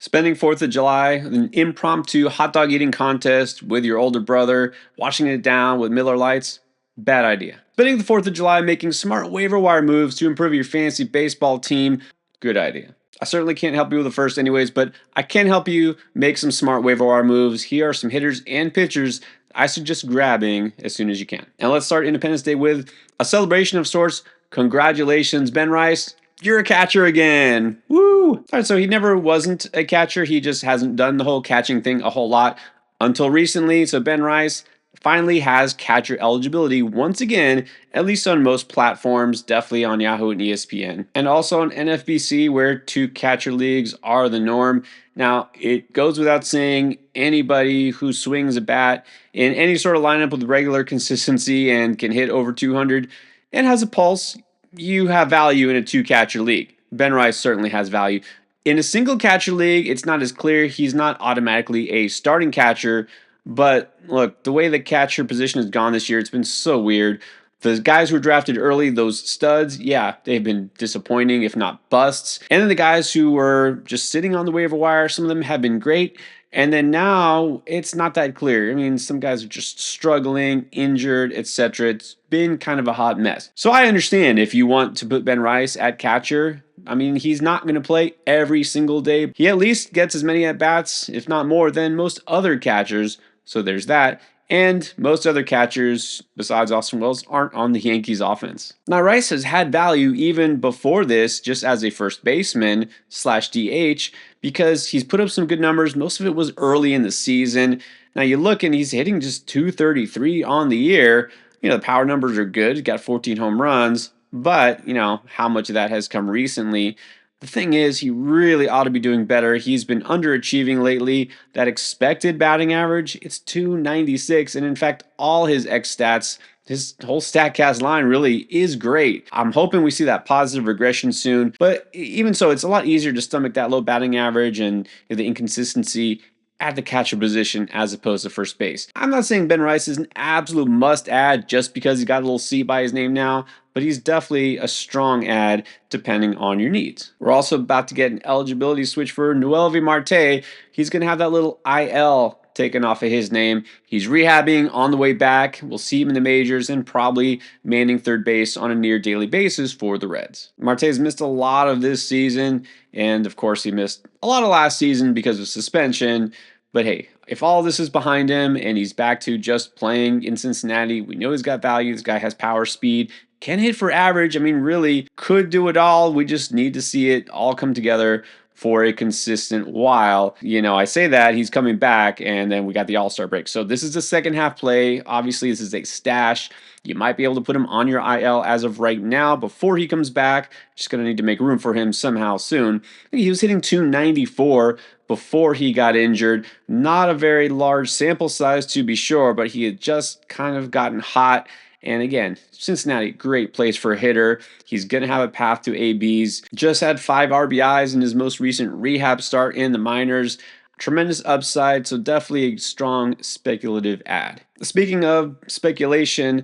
Spending 4th of July, an impromptu hot dog eating contest with your older brother, washing it down with Miller Lights, bad idea. Spending the 4th of July making smart waiver wire moves to improve your fantasy baseball team, good idea. I certainly can't help you with the first anyways, but I can help you make some smart waiver wire moves. Here are some hitters and pitchers I suggest grabbing as soon as you can. And let's start Independence Day with a celebration of sorts. Congratulations, Ben Rice. You're a catcher again. Woo! All right, so he never wasn't a catcher. He just hasn't done the whole catching thing a whole lot until recently. So Ben Rice finally has catcher eligibility once again, at least on most platforms, definitely on Yahoo and ESPN, and also on NFBC, where two catcher leagues are the norm. Now, it goes without saying, anybody who swings a bat in any sort of lineup with regular consistency and can hit over 200 and has a pulse, you have value in a two catcher league. Ben Rice certainly has value. In a single catcher league, it's not as clear. He's not automatically a starting catcher. But look, the way the catcher position has gone this year, it's been so weird. The guys who were drafted early, those studs, yeah, they've been disappointing, if not busts. And then the guys who were just sitting on the waiver wire, some of them have been great. And then now it's not that clear. I mean, some guys are just struggling, injured, etc. It's been kind of a hot mess. So I understand if you want to put Ben Rice at catcher. I mean, he's not going to play every single day. He at least gets as many at-bats, if not more, than most other catchers. So there's that. And most other catchers, besides Austin Wells, aren't on the Yankees offense. Now, Rice has had value even before this, just as a first baseman / DH, because he's put up some good numbers. Most of it was early in the season. Now, you look and he's hitting just 233 on the year. The power numbers are good. He's got 14 home runs. But, how much of that has come recently? The thing is, he really ought to be doing better. He's been underachieving lately. That expected batting average, it's 296. And in fact, all his X stats, his whole StatCast line really is great. I'm hoping we see that positive regression soon. But even so, it's a lot easier to stomach that low batting average and the inconsistency at the catcher position as opposed to first base. I'm not saying Ben Rice is an absolute must add just because he's got a little C by his name now, but he's definitely a strong add depending on your needs. We're also about to get an eligibility switch for Noelvi Marte. He's going to have that little IL taken off of his name. He's rehabbing on the way back. We'll see him in the majors and probably manning third base on a near daily basis for the Reds. Marte's missed a lot of this season, and of course he missed a lot of last season because of suspension. But hey, if all this is behind him and he's back to just playing in Cincinnati, we know he's got value. This guy has power, speed, can hit for average. I mean, really could do it all. We just need to see it all come together for a consistent while. I say that he's coming back and then we got the All-Star break. So this is a second half play. Obviously, this is a stash. You might be able to put him on your IL as of right now before he comes back. Just going to need to make room for him somehow soon. He was hitting 294 before he got injured. Not a very large sample size to be sure, but he had just kind of gotten hot. And again, Cincinnati, great place for a hitter. He's going to have a path to ABs. Just had 5 RBIs in his most recent rehab start in the minors. Tremendous upside, so definitely a strong speculative add. Speaking of speculation,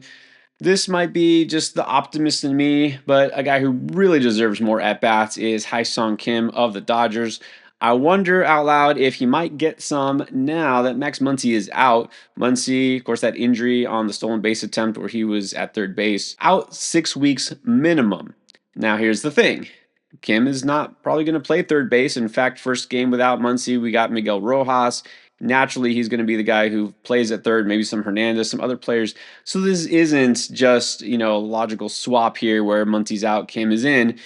this might be just the optimist in me, but a guy who really deserves more at-bats is Hyun-Sung Kim of the Dodgers. I wonder out loud if he might get some now that Max Muncy is out. Muncy, of course, that injury on the stolen base attempt where he was at third base, out 6 weeks minimum. Now, here's the thing. Kim is not probably going to play third base. In fact, first game without Muncy, we got Miguel Rojas. Naturally, he's going to be the guy who plays at third, maybe some Hernandez, some other players. So this isn't just, a logical swap here where Muncy's out, Kim is in.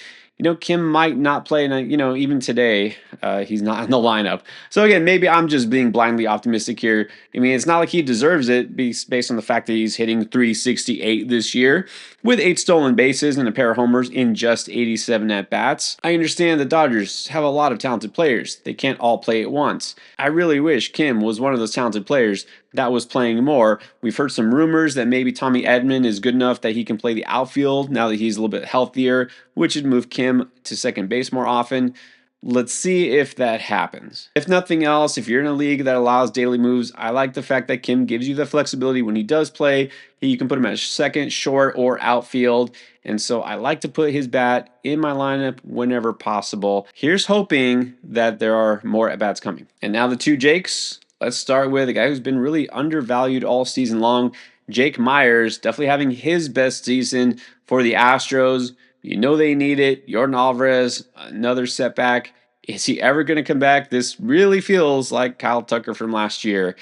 Kim might not play, and even today, he's not in the lineup. So again, maybe I'm just being blindly optimistic here. I mean, it's not like he deserves it based on the fact that he's hitting 368 this year with 8 stolen bases and a pair of homers in just 87 at-bats. I understand the Dodgers have a lot of talented players. They can't all play at once. I really wish Kim was one of those talented players that was playing more. We've heard some rumors that maybe Tommy Edman is good enough that he can play the outfield now that he's a little bit healthier, which would move Kim to second base more often. Let's see if that happens. If nothing else, if you're in a league that allows daily moves, I like the fact that Kim gives you the flexibility when he does play. You can put him at second, short, or outfield. And so I like to put his bat in my lineup whenever possible. Here's hoping that there are more at-bats coming. And now the two Jakes. Let's start with a guy who's been really undervalued all season long. Jake Myers, definitely having his best season for the Astros. You know they need it. Yordan Alvarez, another setback. Is he ever going to come back? This really feels like Kyle Tucker from last year.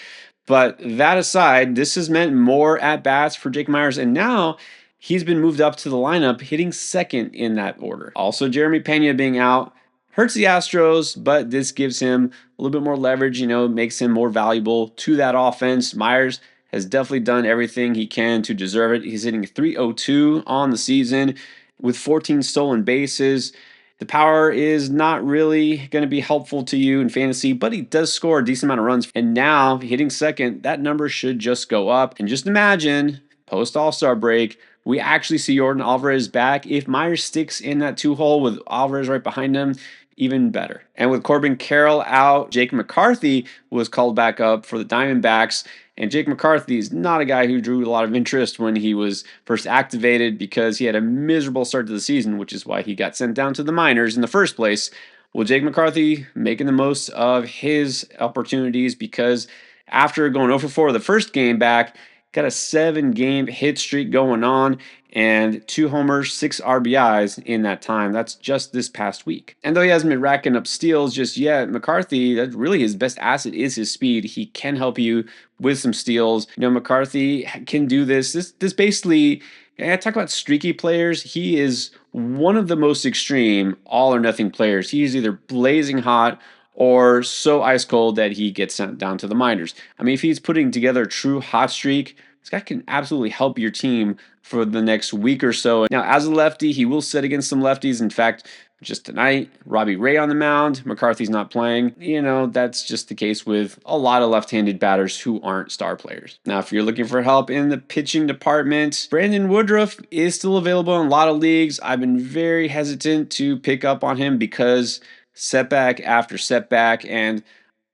But that aside, this has meant more at bats for Jake Myers, and now he's been moved up to the lineup, hitting second in that order. Also, Jeremy Pena being out hurts the Astros, but this gives him a little bit more leverage, makes him more valuable to that offense. Myers has definitely done everything he can to deserve it. He's hitting 302 on the season with 14 stolen bases. The power is not really going to be helpful to you in fantasy, but he does score a decent amount of runs. And now, hitting second, that number should just go up. And just imagine, post All-Star break, we actually see Yordan Alvarez back. If Myers sticks in that two-hole with Alvarez right behind him, even better. And with Corbin Carroll out, Jake McCarthy was called back up for the Diamondbacks. And Jake McCarthy is not a guy who drew a lot of interest when he was first activated because he had a miserable start to the season, which is why he got sent down to the minors in the first place. Well, Jake McCarthy making the most of his opportunities because after going 0 for 4 the first game back, got a 7-game hit streak going on and 2 homers, 6 RBIs in that time. That's just this past week. And though he hasn't been racking up steals just yet, McCarthy, that's really his best asset is his speed. He can help you with some steals. McCarthy can do this. This basically, I talk about streaky players. He is one of the most extreme all or nothing players. He is either blazing hot or so ice cold that he gets sent down to the minors. I mean, if he's putting together a true hot streak, this guy can absolutely help your team for the next week or so. Now, as a lefty, he will sit against some lefties. In fact, just tonight, Robbie Ray on the mound. McCarthy's not playing. That's just the case with a lot of left-handed batters who aren't star players. Now, if you're looking for help in the pitching department, Brandon Woodruff is still available in a lot of leagues. I've been very hesitant to pick up on him because setback after setback, and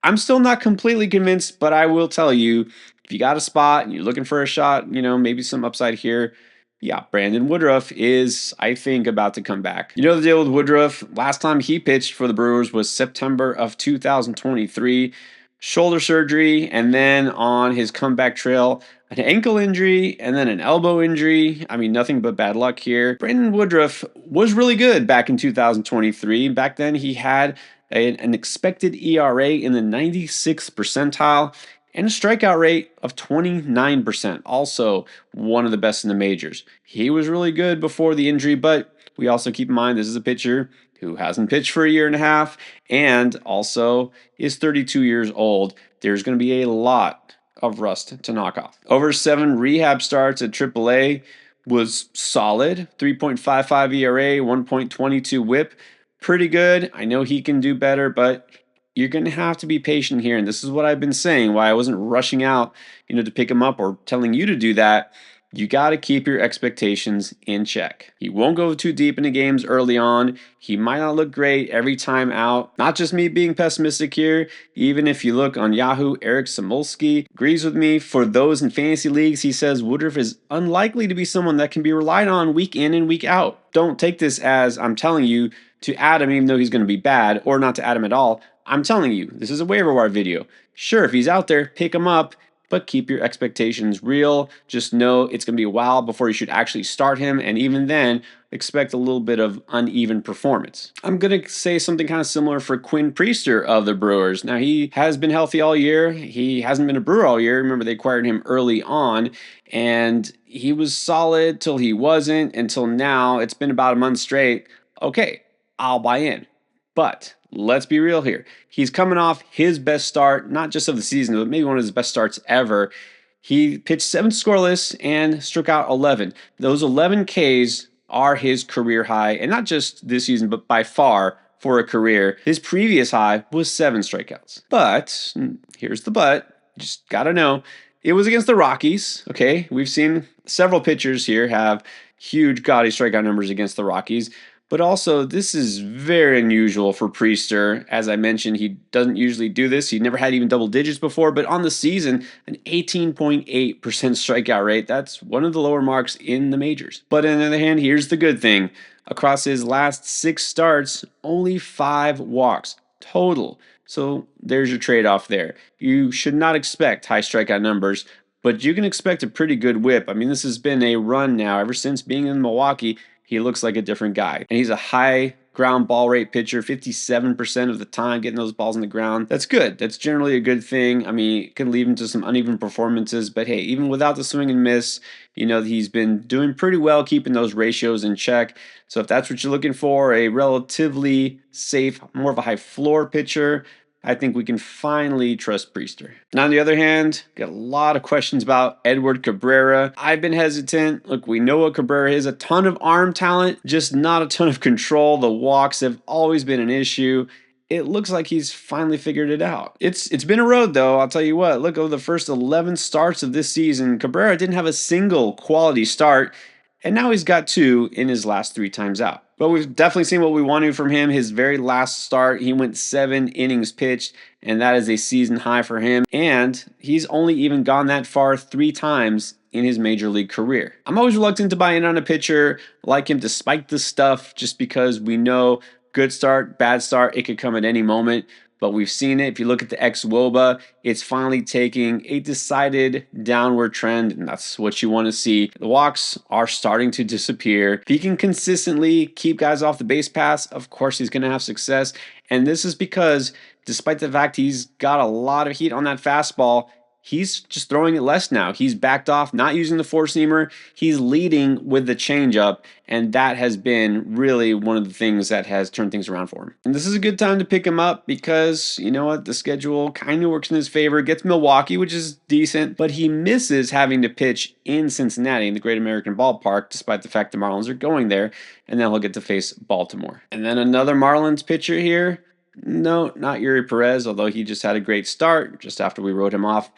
I'm still not completely convinced, but I will tell you, if you got a spot and you're looking for a shot, maybe some upside here, yeah, Brandon Woodruff is, I think, about to come back. You know the deal with Woodruff, last time he pitched for the Brewers was September of 2023. Shoulder surgery, and then on his comeback trail, an ankle injury, and then an elbow injury. I mean, nothing but bad luck here. Brandon Woodruff was really good back in 2023. Back then, he had an expected ERA in the 96th percentile and a strikeout rate of 29%, also one of the best in the majors. He was really good before the injury, but we also keep in mind this is a pitcher who hasn't pitched for a year and a half and also is 32 years old. There's going to be a lot of rust to knock off. Over 7 rehab starts at AAA was solid. 3.55 ERA, 1.22 whip. Pretty good. I know he can do better, but you're going to have to be patient here. And this is what I've been saying, why I wasn't rushing out, to pick him up or telling you to do that. You got to keep your expectations in check. He won't go too deep into games early on. He might not look great every time out. Not just me being pessimistic here. Even if you look on Yahoo, Eric Samolsky agrees with me. For those in fantasy leagues, he says Woodruff is unlikely to be someone that can be relied on week in and week out. Don't take this as I'm telling you to add him even though he's going to be bad, or not to add him at all. I'm telling you, this is a waiver wire video. Sure, if he's out there, pick him up, but keep your expectations real. Just know it's going to be a while before you should actually start him, and even then, expect a little bit of uneven performance. I'm going to say something kind of similar for Quinn Priester of the Brewers. Now, he has been healthy all year. He hasn't been a Brewer all year. Remember, they acquired him early on, and he was solid till he wasn't, until now. It's been about a month straight. Okay, I'll buy in. But let's be real here. He's coming off his best start, not just of the season, but maybe one of his best starts ever. He pitched 7 scoreless and struck out 11. Those 11 Ks are his career high, and not just this season, but by far for a career. His previous high was 7 strikeouts. But, here's the but, just gotta know, it was against the Rockies, okay? We've seen several pitchers here have huge gaudy strikeout numbers against the Rockies. But also, this is very unusual for Priester. As I mentioned, he doesn't usually do this. He never had even double digits before, but on the season, an 18.8% strikeout rate. That's one of the lower marks in the majors. But on the other hand, here's the good thing. Across his last 6 starts, only 5 walks total. So there's your trade-off there. You should not expect high strikeout numbers, but you can expect a pretty good whip. I mean, this has been a run now ever since being in Milwaukee. He looks like a different guy. And he's a high ground ball rate pitcher, 57% of the time getting those balls in the ground. That's good. That's generally a good thing. I mean, it can lead him to some uneven performances, but hey, even without the swing and miss, he's been doing pretty well keeping those ratios in check. So if that's what you're looking for, a relatively safe, more of a high floor pitcher, I think we can finally trust Priester. Now, on the other hand, got a lot of questions about Edward Cabrera. I've been hesitant. Look, we know what Cabrera is, a ton of arm talent, just not a ton of control. The walks have always been an issue. It looks like he's finally figured it out. It's been a road, though. I'll tell you what. Look, over the first 11 starts of this season, Cabrera didn't have a single quality start, and now he's got 2 in his last 3 times out. But we've definitely seen what we wanted from him. His very last start, he went 7 innings pitched, and that is a season high for him. And he's only even gone that far 3 times in his major league career. I'm always reluctant to buy in on a pitcher like him despite the stuff, just because we know good start, bad start, it could come at any moment. But we've seen it. If you look at the xWOBA, it's finally taking a decided downward trend, and that's what you want to see. The walks are starting to disappear. If he can consistently keep guys off the base paths, of course he's going to have success. And this is because, despite the fact he's got a lot of heat on that fastball, he's just throwing it less now. He's backed off, not using the four-seamer. He's leading with the changeup, and that has been really one of the things that has turned things around for him. And this is a good time to pick him up because, you know what, the schedule kind of works in his favor. Gets Milwaukee, which is decent, but he misses having to pitch in Cincinnati, in the Great American Ballpark, despite the fact the Marlins are going there, and then he'll get to face Baltimore. And then another Marlins pitcher here. No, not Yuri Perez, although he just had a great start just after we wrote him off.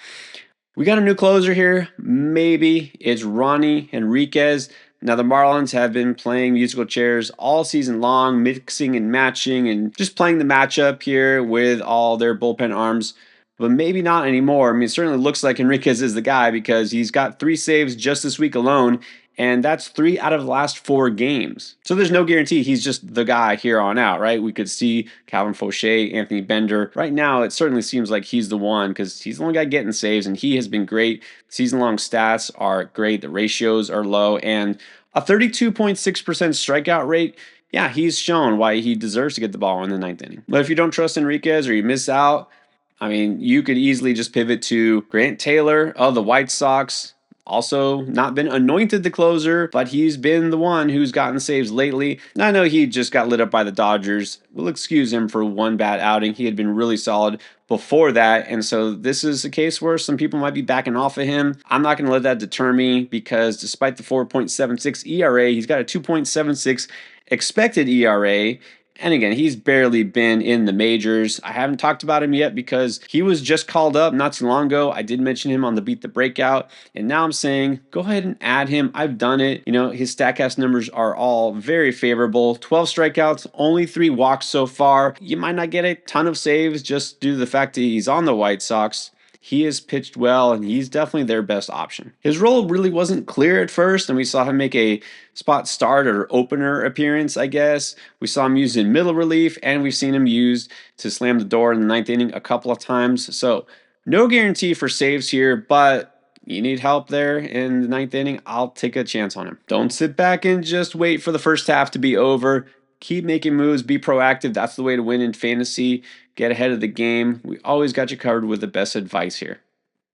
We got a new closer here. Maybe it's Ronnie Henriquez. Now, the Marlins have been playing musical chairs all season long, mixing and matching and just playing the matchup here with all their bullpen arms. But maybe not anymore. I mean, it certainly looks like Henriquez is the guy because he's got 3 saves just this week alone, and that's 3 out of the last 4 games. So there's no guarantee he's just the guy here on out, right? We could see Calvin Fauché, Anthony Bender. Right now, it certainly seems like he's the one because he's the only guy getting saves, and he has been great. Season-long stats are great. The ratios are low, and a 32.6% strikeout rate. Yeah, he's shown why he deserves to get the ball in the 9th inning. But if you don't trust Henriquez or you miss out, I mean, you could easily just pivot to Grant Taylor of the White Sox. Also, not been anointed the closer, but he's been the one who's gotten saves lately. And I know he just got lit up by the Dodgers. We'll excuse him for one bad outing. He had been really solid before that, and so this is a case where some people might be backing off of him. I'm not going to let that deter me because despite the 4.76 ERA, he's got a 2.76 expected ERA. And again, he's barely been in the majors. I haven't talked about him yet because he was just called up not too long ago. I did mention him on the Beat the Breakout. And now I'm saying, go ahead and add him. I've done it. His StatCast numbers are all very favorable. 12 strikeouts, only 3 walks so far. You might not get a ton of saves just due to the fact that he's on the White Sox. He has pitched well, and he's definitely their best option. His role really wasn't clear at first, and we saw him make a spot start or opener appearance, I guess. We saw him used in middle relief, and we've seen him used to slam the door in the 9th inning a couple of times. So no guarantee for saves here, but you need help there in the 9th inning, I'll take a chance on him. Don't sit back and just wait for the first half to be over. Keep making moves, be proactive. That's the way to win in fantasy. Get ahead of the game. We always got you covered with the best advice here.